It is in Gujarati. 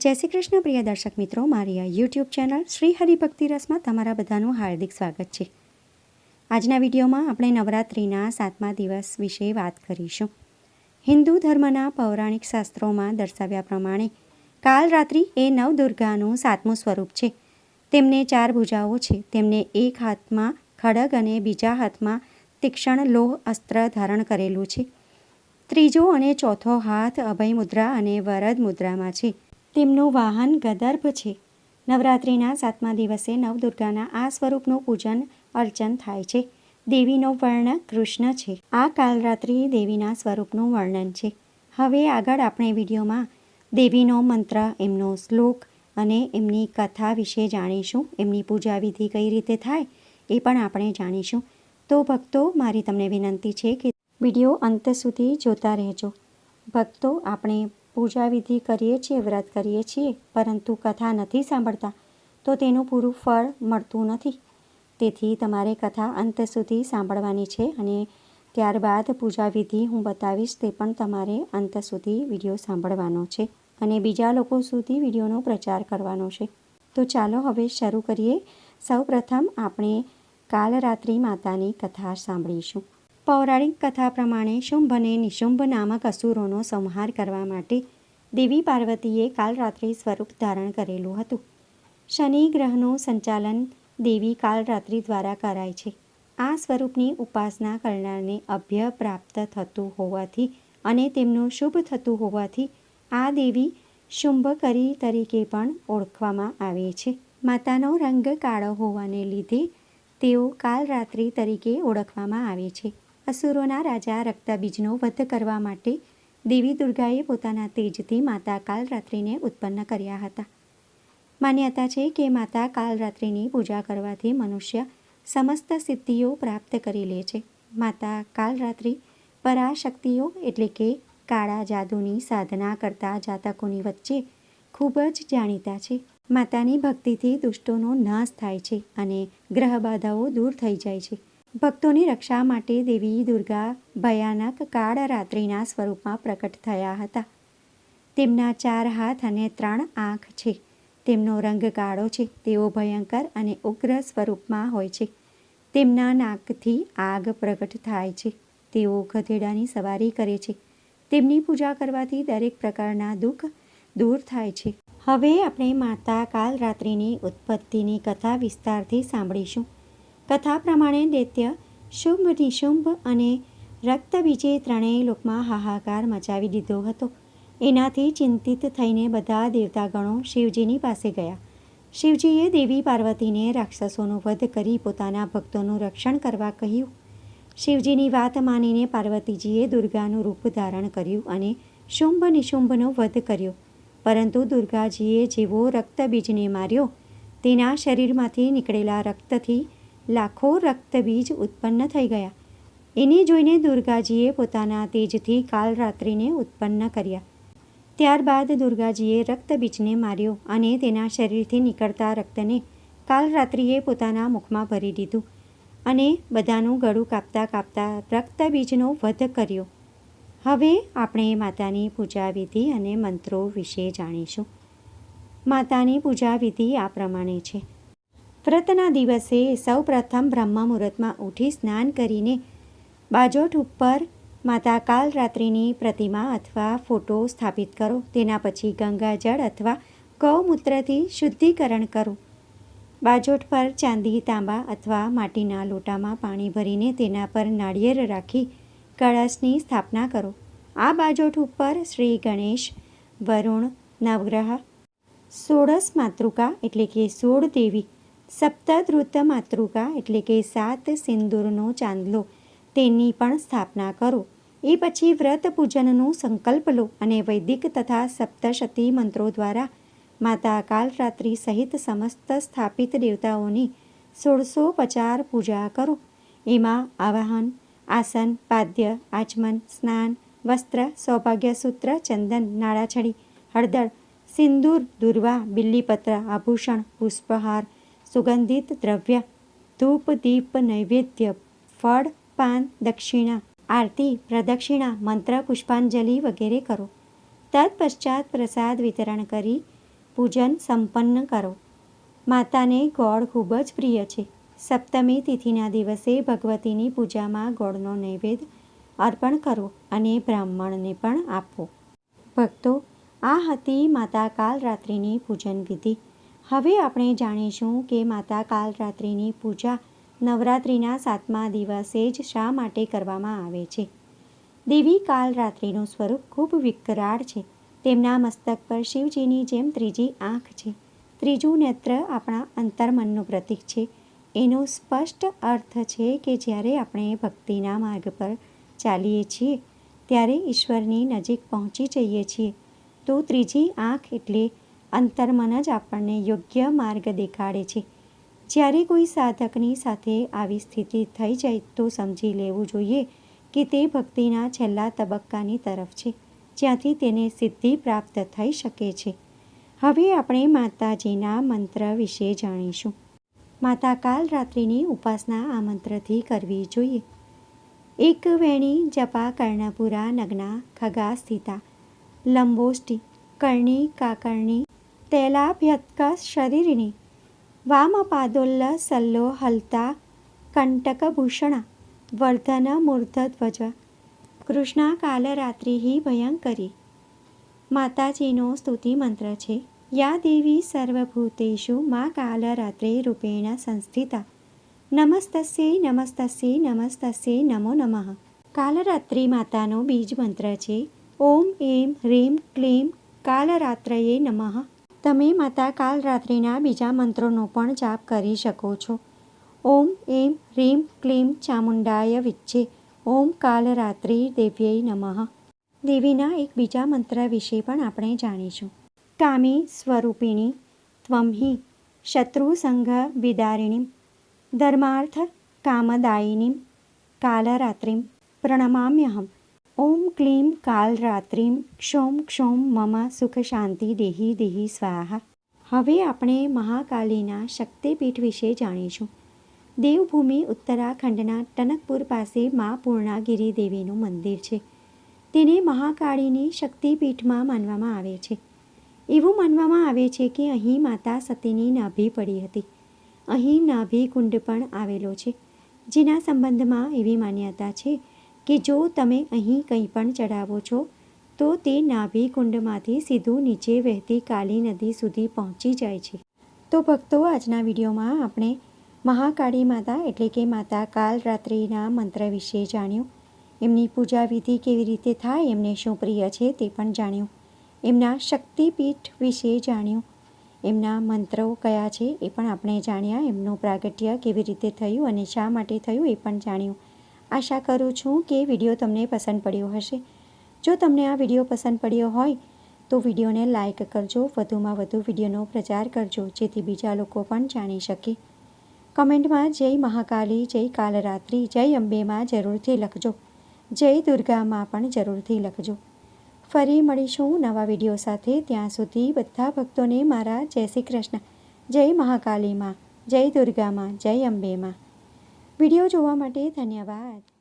જય શ્રી કૃષ્ણ પ્રિય દર્શક મિત્રો, મારી આ યુટ્યુબ ચેનલ શ્રી હરિભક્તિ રસમાં તમારા બધાનું હાર્દિક સ્વાગત છે. આજના વિડીયોમાં આપણે નવરાત્રિના 7મા દિવસ વિશે વાત કરીશું. હિન્દુ ધર્મના પૌરાણિક શાસ્ત્રોમાં દર્શાવ્યા પ્રમાણે કાલરાત્રિ એ નવદુર્ગાનું 7મું સ્વરૂપ છે. તેમને 4 ભુજાઓ છે. તેમને એક હાથમાં ખડગ અને બીજા હાથમાં તીક્ષ્ણ લોહ અસ્ત્ર ધારણ કરેલું છે. ત્રીજો અને ચોથો હાથ અભય મુદ્રા અને વરદ મુદ્રામાં છે. તેમનું વાહન ગદર્ભ છે. નવરાત્રિના 7મા દિવસે નવદુર્ગાના આ સ્વરૂપનું પૂજન અર્ચન થાય છે. દેવીનો વર્ણ કૃષ્ણ છે. આ કાલરાત્રિ દેવીના સ્વરૂપનું વર્ણન છે. હવે આગળ આપણે વિડીયોમાં દેવીનો મંત્ર, એમનો શ્લોક અને એમની કથા વિશે જાણીશું. એમની પૂજા વિધિ કઈ રીતે થાય એ પણ આપણે જાણીશું. તો ભક્તો, મારી તમને વિનંતી છે કે વિડીયો અંત સુધી જોતા રહેજો. ભક્તો, આપણે પૂજા વિધિ કરીએ છીએ, વ્રત કરીએ છીએ, પરંતુ કથા નથી સાંભળતા તો તેનું પૂરું ફળ મળતું નથી. તેથી તમારે કથા અંત સુધી સાંભળવાની છે અને ત્યારબાદ પૂજા વિધિ હું બતાવીશ તે પણ તમારે અંત સુધી વિડીયો સાંભળવાનો છે અને બીજા લોકો સુધી વિડીયોનો પ્રચાર કરવાનો છે. તો ચાલો હવે શરૂ કરીએ. સૌપ્રથમ આપણે કાલરાત્રિ માતાની કથા સાંભળીશું. પૌરાણિક કથા પ્રમાણે શુંભ અને નિશુંભ નામક અસુરોનો સંહાર કરવા માટે દેવી પાર્વતીએ કાલરાત્રિ સ્વરૂપ ધારણ કરેલું હતું. શનિ ગ્રહનું સંચાલન દેવી કાલરાત્રિ દ્વારા કરાય છે. આ સ્વરૂપની ઉપાસના કરનારને અભય પ્રાપ્ત થતું હોવાથી અને તેમનું શુભ થતું હોવાથી આ દેવી શુંભકરી તરીકે પણ ઓળખવામાં આવે છે. માતાનો રંગ કાળો હોવાને લીધે તેઓ કાલરાત્રિ તરીકે ઓળખવામાં આવે છે. અસુરોના રાજા રક્તબીજનો વધ કરવા માટે દેવી દુર્ગાએ પોતાના તેજથી માતા કાલરાત્રિને ઉત્પન્ન કર્યા હતા. માન્યતા છે કે માતા કાલરાત્રિની પૂજા કરવાથી મનુષ્ય સમસ્ત સિદ્ધિઓ પ્રાપ્ત કરી લે છે. માતા કાલરાત્રિ પરાશક્તિઓ એટલે કે કાળા જાદુની સાધના કરતા જાતકોની વચ્ચે ખૂબ જ જાણીતા છે. માતાની ભક્તિથી દુષ્ટોનો નાશ થાય છે અને ગ્રહ બાધાઓ દૂર થઈ જાય છે. ભક્તોની રક્ષા માટે દેવી દુર્ગા ભયાનક કાળરાત્રિના સ્વરૂપમાં પ્રકટ થયા હતા. તેમના 4 હાથ અને 3 આંખ છે. તેમનો રંગ કાળો છે. તેઓ ભયંકર અને ઉગ્ર સ્વરૂપમાં હોય છે. તેમના નાકથી આગ પ્રગટ થાય છે. તેઓ ગધેડાની સવારી કરે છે. તેમની પૂજા કરવાથી દરેક પ્રકારના દુઃખ દૂર થાય છે. હવે આપણે માતા કાલરાત્રિની ઉત્પત્તિની કથા વિસ્તારથી સાંભળીશું. કથા પ્રમાણે દૈત્ય શુંભ, નિશુંભ અને રક્તબીજે ત્રણેય લોકમાં હાહાકાર મચાવી દીધો હતો. એનાથી ચિંતિત થઈને બધા દેવતાગણો શિવજીની પાસે ગયા. શિવજીએ દેવી પાર્વતીને રાક્ષસોનો વધ કરી પોતાના ભક્તોનું રક્ષણ કરવા કહ્યું. શિવજીની વાત માનીને પાર્વતીજીએ દુર્ગાનું રૂપ ધારણ કર્યું અને શુંભ નિશુંભનો વધ કર્યો. પરંતુ દુર્ગાજીએ જેવો રક્તબીજને માર્યો, તેના શરીરમાંથી નીકળેલા રક્તથી લાખો રક્તબીજ ઉત્પન્ન થઈ ગયા. એને જોઈને દુર્ગાજીએ પોતાના તેજથી કાલરાત્રિને ઉત્પન્ન કર્યા. ત્યારબાદ દુર્ગાજીએ રક્તબીજને માર્યો અને તેના શરીરથી નીકળતા રક્તને કાલરાત્રિએ પોતાના મુખમાં ભરી દીધું અને બધાનું ગળું કાપતા કાપતા રક્તબીજનો વધ કર્યો. હવે આપણે માતાની પૂજા વિધિ અને મંત્રો વિશે જાણીશું. માતાની પૂજા વિધિ આ પ્રમાણે છે. વ્રતના દિવસે સૌપ્રથમ બ્રહ્મ મુહૂર્તમાં ઉઠી સ્નાન કરીને બાજોઠ ઉપર માતા કાલરાત્રિની પ્રતિમા અથવા ફોટો સ્થાપિત કરો. તેના પછી ગંગાજળ અથવા ગૌમૂત્રથી શુદ્ધિકરણ કરો. બાજોઠ પર ચાંદી, તાંબા અથવા માટીના લોટામાં પાણી ભરીને તેના પર નાળિયેર રાખી કળશની સ્થાપના કરો. આ બાજોઠ ઉપર શ્રી ગણેશ, વરુણ, નવગ્રહ, 16 માતૃકા એટલે કે 16 દેવી, સપ્તધૃત માતૃકા એટલે કે 7 સિંદૂરનો ચાંદલો, તેની પણ સ્થાપના કરો. એ પછી વ્રત પૂજનનો સંકલ્પ લો અને વૈદિક તથા સપ્તશતી મંત્રો દ્વારા માતા કાલરાત્રિ સહિત સમસ્ત સ્થાપિત દેવતાઓની 1650 પૂજા કરો. એમાં આવાહન, આસન, પાદ્ય, આચમન, સ્નાન, વસ્ત્ર, સૌભાગ્યસૂત્ર, ચંદન, નાળાછડી, હળદર, સિંદૂર, દુર્વા, બિલ્લીપત્ર, આભૂષણ, પુષ્પહાર, સુગંધિત દ્રવ્ય, ધૂપ, દીપ, નૈવેદ્ય, ફળ, પાન, દક્ષિણા, આરતી, પ્રદક્ષિણા, મંત્ર, પુષ્પાંજલિ વગેરે કરો. તત્પશ્ચાત પ્રસાદ વિતરણ કરી પૂજન સંપન્ન કરો. માતાને ગોળ ખૂબ જ પ્રિય છે. સપ્તમી તિથિના દિવસે ભગવતીની પૂજામાં ગોળનો નૈવેદ્ય અર્પણ કરો અને બ્રાહ્મણને પણ આપવો. ભક્તો, આ હતી માતા કાલરાત્રિની પૂજન વિધિ. હવે આપણે જાણીશું કે માતા કાલરાત્રિની પૂજા નવરાત્રિના 7મા દિવસે જ શા માટે કરવામાં આવે છે. દેવી કાલરાત્રિનું સ્વરૂપ ખૂબ વિકરાળ છે. તેમના મસ્તક પર શિવજીની જેમ ત્રીજી આંખ છે. ત્રીજું નેત્ર આપણા અંતર્મનનું પ્રતીક છે. એનો સ્પષ્ટ અર્થ છે કે જ્યારે આપણે ભક્તિના માર્ગ પર ચાલીએ છીએ ત્યારે ઈશ્વરની નજીક પહોંચી જઈએ છીએ. તો ત્રીજી આંખ એટલે અંતર્મન જ આપણને યોગ્ય માર્ગ દેખાડે છે. જ્યારે કોઈ સાધકની સાથે આવી સ્થિતિ થઈ જાય તો સમજી લેવું જોઈએ કે તે ભક્તિના છેલ્લા તબક્કાની તરફ છે, જ્યાંથી તેને સિદ્ધિ પ્રાપ્ત થઈ શકે છે. હવે આપણે માતાજીના મંત્ર વિશે જાણીશું. માતા કાલરાત્રિની ઉપાસના આ મંત્રથી કરવી જોઈએ. એક વેણી જપા કર્ણપુરા નગ્ના ખગા સ્થિતા લંબોષ્ટિ કર્ણી કાકર્ણી તૈલાભ્યત્ક શરીરિણી વામપાદોલ્લ સલ્લો હલતા કંટકભૂષણા વર્ધન મૂર્ધધ્વજ કૃષ્ણા કાલરાત્રિ ભયંકરી. માતાજીનો સ્તુતિ મંત્ર છે. યા દેવી સર્વભૂતેષુ મા કાલરાત્રે રૂપેણ સંસ્થિતા નમસ્તસ્યૈ નમસ્તસ્યૈ નમસ્તસ્યૈ નમો નમઃ. કાલરાત્રિ માતાનો બીજ મંત્ર છે ઓમ એમ હ્રીમ ક્લીમ કાલરાત્રયે નમઃ. તમે માતા કાલરાત્રિના બીજા મંત્રોનો પણ જાપ કરી શકો છો. ઓમ એમ હ્રીમ ક્લીમ ચામુંડાય વિચ્છે ઓમ કાલરાત્રિ દેવ્યૈ નમઃ. દેવીના એક બીજા મંત્ર વિશે પણ આપણે જાણીશું. કામી સ્વરૂપિણી ત્વં હિ શત્રુસંઘ વિદારિણીમ ધર્માર્થ કામદાયિનીમ કાલરાત્રિમ પ્રણમામ્યહમ. ઓમ ક્લીમ કાલરાત્રિમ ક્ષૌમ ક્ષૌમ મમ સુખ શાંતિ દેહી દેહી સ્વાહા. હવે આપણે મહાકાલીના શક્તિપીઠ વિશે જાણીશું. દેવભૂમિ ઉત્તરાખંડના ટનકપુર પાસે મા પૂર્ણાગિરી દેવીનું મંદિર છે. તેને મહાકાળીની શક્તિપીઠમાં માનવામાં આવે છે. એવું માનવામાં આવે છે કે અહીં માતા સતીની નાભી પડી હતી. અહીં નાભી કુંડ પણ આવેલો છે, જેના સંબંધમાં એવી માન્યતા છે કે જો તમે અહીં કંઈ પણ ચડાવો છો તો તે નાભી કુંડમાંથી સીધું નીચે વહેતી કાલી નદી સુધી પહોંચી જાય છે. તો ભક્તો, આજના વિડીયોમાં આપણે મહાકાળી માતા એટલે કે માતા કાલરાત્રિના મંત્ર વિશે જાણ્યું. એમની પૂજા વિધિ કેવી રીતે થાય, એમને શું પ્રિય છે તે પણ જાણ્યું. એમના શક્તિપીઠ વિશે જાણ્યું. એમના મંત્રો કયા છે એ પણ આપણે જાણ્યા. એમનું પ્રાગટ્ય કેવી રીતે થયું અને શા માટે થયું એ પણ જાણ્યું. આશા કરું છું કે વિડીયો તમને પસંદ પડ્યો હશે. જો તમને આ વિડીયો પસંદ પડ્યો હોય તો વિડીયોને લાઇક કરજો, વધુમાં વધુ વિડીયોનો પ્રચાર કરજો, જેથી બીજા લોકો પણ જાણી શકે. કમેન્ટમાં જય મહાકાલી, જય કાલરાત્રિ, જય અંબેમાં જરૂરથી લખજો. જય દુર્ગામાં પણ જરૂરથી લખજો. ફરી મળીશું નવા વિડીયો સાથે. ત્યાં સુધી બધા ભક્તોને મારા જય શ્રી કૃષ્ણ. જય મહાકાલીમાં, જય દુર્ગામાં, જય અંબેમાં. વિડીયો જોવા માટે ધન્યવાદ.